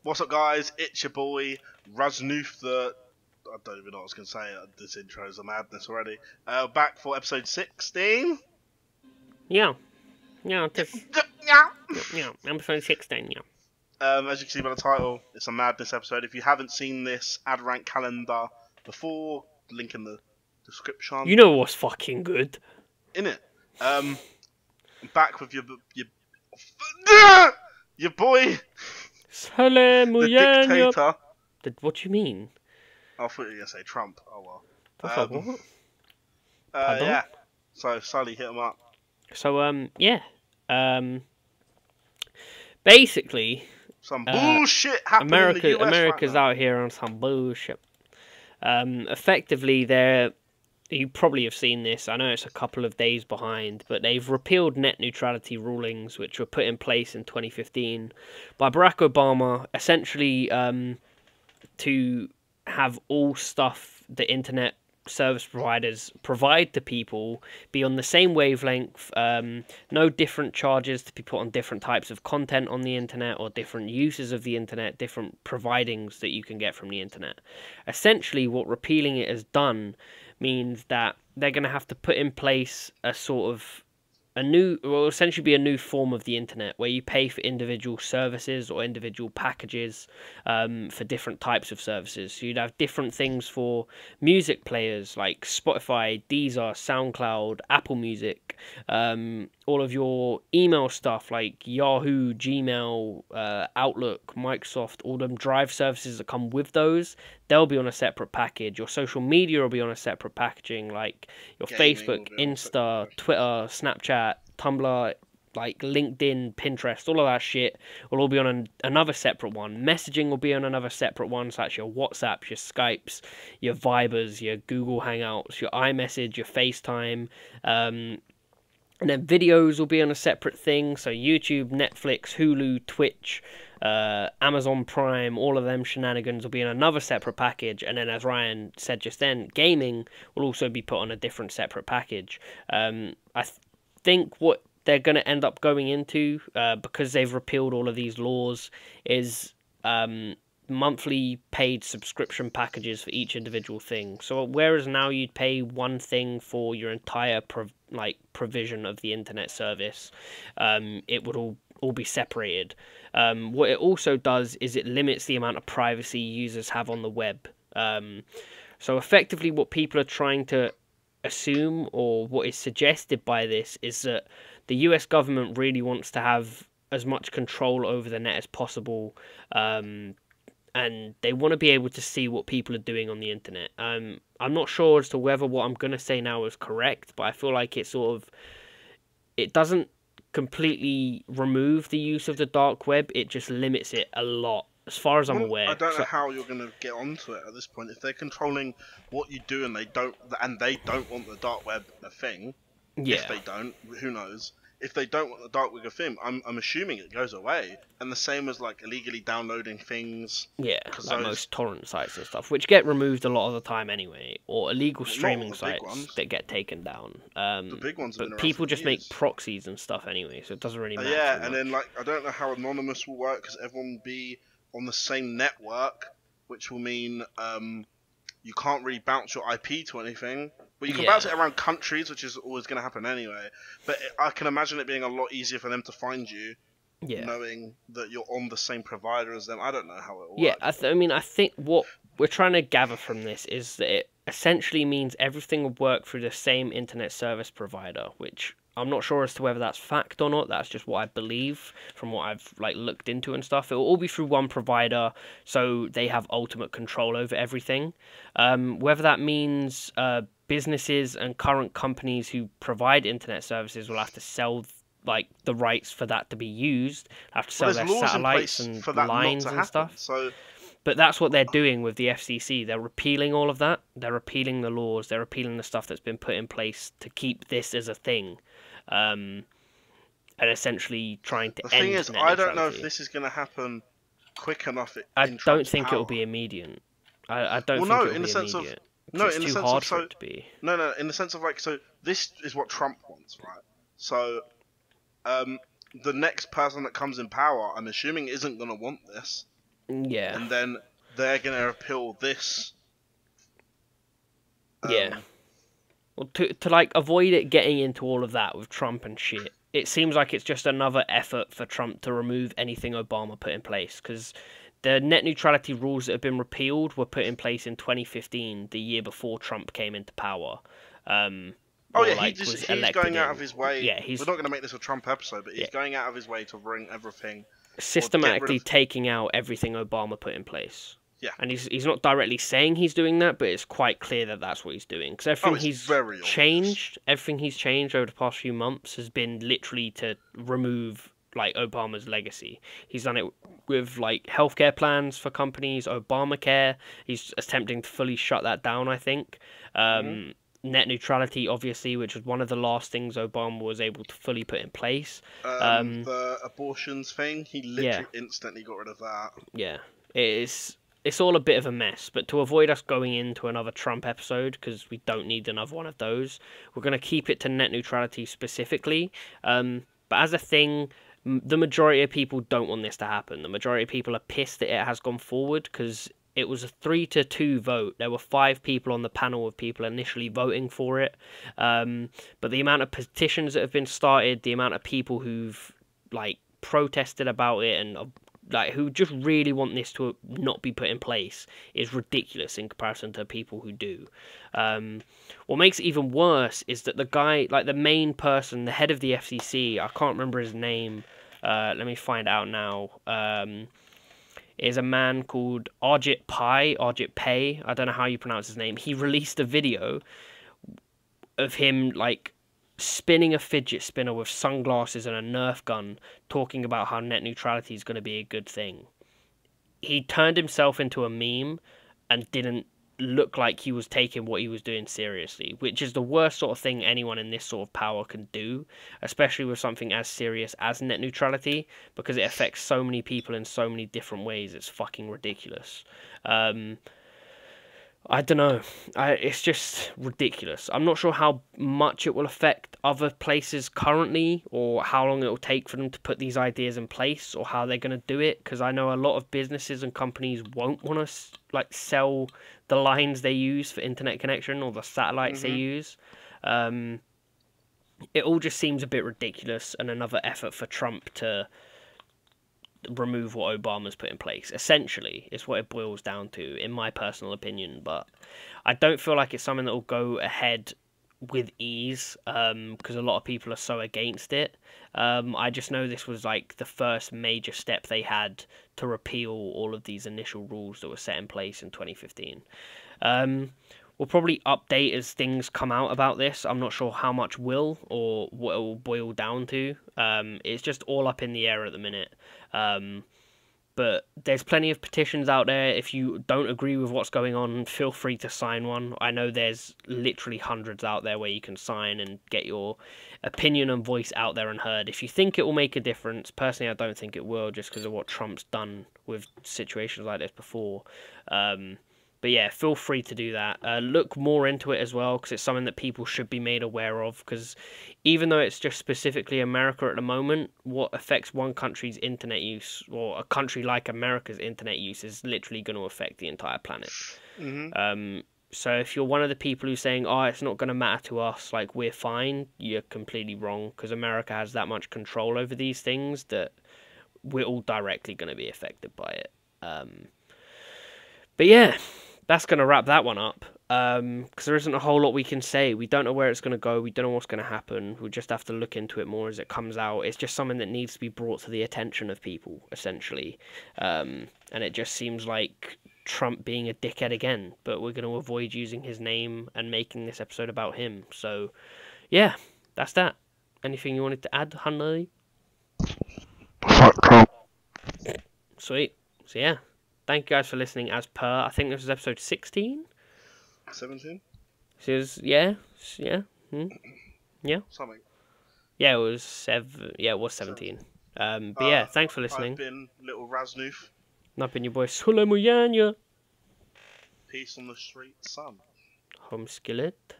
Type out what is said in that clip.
What's up, guys? It's your boy Raznoof. I don't even know what I was going to say. This intro is a madness already. Back for episode 16. Yeah, episode 16, yeah. As you can see by the title, it's a madness episode. If you haven't seen this ADRANT calendar before, link in the description. You know what's fucking good? In it. Back with your boy, the dictator. What do you mean? I thought you were going to say Trump. Oh well. What? Yeah. So Sully, hit him up. So yeah. Basically, Some bullshit happening in the US America's right now. out here on some bullshit. Effectively, you probably have seen this. I know it's a couple of days behind, but they've repealed net neutrality rulings, which were put in place in 2015 by Barack Obama, essentially to have all stuff the internet service providers provide to people be on the same wavelength, no different charges to be put on different types of content on the internet or different uses of the internet, different providings that you can get from the internet. Essentially, what repealing it has done means that they're going to have to put in place a sort of essentially be a new form of the internet where you pay for individual services or individual packages for different types of services. So you'd have different things for music players like Spotify, Deezer, SoundCloud, Apple Music, all of your email stuff like Yahoo, Gmail, Outlook, Microsoft, all them Drive services that come with those, they'll be on a separate package. Your social media will be on a separate packaging, like your Facebook, Insta, Twitter, Snapchat, Tumblr, like LinkedIn, Pinterest, all of that shit will all be on another separate one. Messaging will be on another separate one, so that's your WhatsApps, your Skypes, your Vibers, your Google Hangouts, your iMessage, your FaceTime, and then videos will be on a separate thing, so YouTube, Netflix, Hulu, Twitch, Amazon Prime, all of them shenanigans will be in another separate package. And then, as Ryan said just then, gaming will also be put on a different separate package. I think what they're going to end up going into, because they've repealed all of these laws, is monthly paid subscription packages for each individual thing. So whereas now you'd pay one thing for your entire provision of the internet service, it would all be separated. What it also does is it limits the amount of privacy users have on the web. So effectively what people are trying to assume, or what is suggested by this, is that the US government really wants to have as much control over the net as possible, and they want to be able to see what people are doing on the internet. I'm not sure as to whether what I'm going to say now is correct, but I feel like it doesn't completely remove the use of the dark web, it just limits it a lot, as far as I'm aware. I don't know how you're going to get onto it at this point. If they're controlling what you do and they don't want the dark web a thing, yeah. If they don't, who knows? If they don't want the dark web a thing, I'm assuming it goes away. And the same as like illegally downloading things. Yeah, like most torrent sites and stuff, which get removed a lot of the time anyway, or illegal streaming sites that get taken down. The big ones, but people just make proxies and stuff anyway, so it doesn't really matter. Yeah, and then like I don't know how anonymous will work because everyone will be on the same network, which will mean you can't really bounce your IP to anything. Well, you can bounce it around countries, which is always going to happen anyway. But I can imagine it being a lot easier for them to find you, knowing that you're on the same provider as them. I don't know how it will work. I think what we're trying to gather from this is that it essentially means everything will work through the same internet service provider, which I'm not sure as to whether that's fact or not. That's just what I believe from what I've looked into and stuff. It will all be through one provider, so they have ultimate control over everything. Whether that means businesses and current companies who provide internet services will have to sell the rights for that to be used, have to sell their satellites and lines and stuff. But that's what they're doing with the FCC. They're repealing all of that. They're repealing the laws. They're repealing the stuff that's been put in place to keep this as a thing, and essentially trying to end. The thing is, I don't know if this is going to happen quick enough. I don't think it will be immediate. I don't think it will be immediate. No, in the sense of for it to be. No, in the sense of so this is what Trump wants, right? So, the next person that comes in power, I'm assuming, isn't going to want this. Yeah. And then they're going to repeal this. Yeah. Well, to like avoid it getting into all of that with Trump and shit, it seems like it's just another effort for Trump to remove anything Obama put in place, because the net neutrality rules that have been repealed were put in place in 2015, the year before Trump came into power. Oh yeah, Was he's elected going out in. of his way. Yeah, We're not going to make this a Trump episode, but he's going out of his way to bring everything or get rid systematically of. taking out everything Obama put in place. Yeah, And he's not directly saying he's doing that, but it's quite clear that that's what he's doing. Because everything he's changed over the past few months has been literally to remove like Obama's legacy. He's done it with like healthcare plans for companies, Obamacare. He's attempting to fully shut that down, I think. Net neutrality, obviously, which was one of the last things Obama was able to fully put in place. The abortions thing, he literally Yeah. instantly got rid of that. Yeah, it's all a bit of a mess. But to avoid us going into another Trump episode, because we don't need another one of those, we're going to keep it to net neutrality specifically. But as a thing, the majority of people don't want this to happen. The majority of people are pissed that it has gone forward, because it was a 3-2 vote. There were 5 people on the panel of people initially voting for it. But the amount of petitions that have been started, the amount of people who've like protested about it and like who just really want this to not be put in place is ridiculous in comparison to people who do. What makes it even worse is that the guy, like the main person, the head of the FCC, I can't remember his name. Let me find out now. Is a man called Arjit Pai. I don't know how you pronounce his name. He released a video of him like spinning a fidget spinner with sunglasses and a Nerf gun, talking about how net neutrality is going to be a good thing. He turned himself into a meme and didn't look like he was taking what he was doing seriously, which is the worst sort of thing anyone in this sort of power can do, especially with something as serious as net neutrality, because it affects so many people in so many different ways. It's fucking ridiculous. I don't know. It's just ridiculous. I'm not sure how much it will affect other places currently, or how long it will take for them to put these ideas in place, or how they're going to do it. Because I know a lot of businesses and companies won't want to like sell the lines they use for internet connection or the satellites they use. It all just seems a bit ridiculous, and another effort for Trump to remove what Obama's put in place. Essentially, is what it boils down to, in my personal opinion. But I don't feel like it's something that will go ahead with ease, because a lot of people are so against it. I just know this was like the first major step they had to repeal all of these initial rules that were set in place in 2015. We'll probably update as things come out about this. I'm not sure how much will or what it will boil down to. It's just all up in the air at the minute. But there's plenty of petitions out there. If you don't agree with what's going on, feel free to sign one. I know there's literally hundreds out there where you can sign and get your opinion and voice out there and heard. If you think it will make a difference, personally I don't think it will, just because of what Trump's done with situations like this before. But yeah, feel free to do that. Look more into it as well, because it's something that people should be made aware of. Because even though it's just specifically America at the moment, what affects one country's internet use, or a country like America's internet use, is literally going to affect the entire planet. So if you're one of the people who's saying, oh, it's not going to matter to us, like we're fine, you're completely wrong, because America has that much control over these things that we're all directly going to be affected by it. But yeah, that's going to wrap that one up, because there isn't a whole lot we can say. We don't know where it's going to go. We don't know what's going to happen. We'll just have to look into it more as it comes out. It's just something that needs to be brought to the attention of people, essentially. And it just seems like Trump being a dickhead again, but we're going to avoid using his name and making this episode about him. So, yeah, that's that. Anything you wanted to add, Hunley? Sweet. So, yeah. Thank you guys for listening as per. I think this was episode 16? 17? So it was, yeah. Yeah. Something. Yeah, it was 17. But yeah, thanks for listening. I've been Little Raznoof. And I've been your boy Sulemuyanya. Peace on the street, son. Home skillet.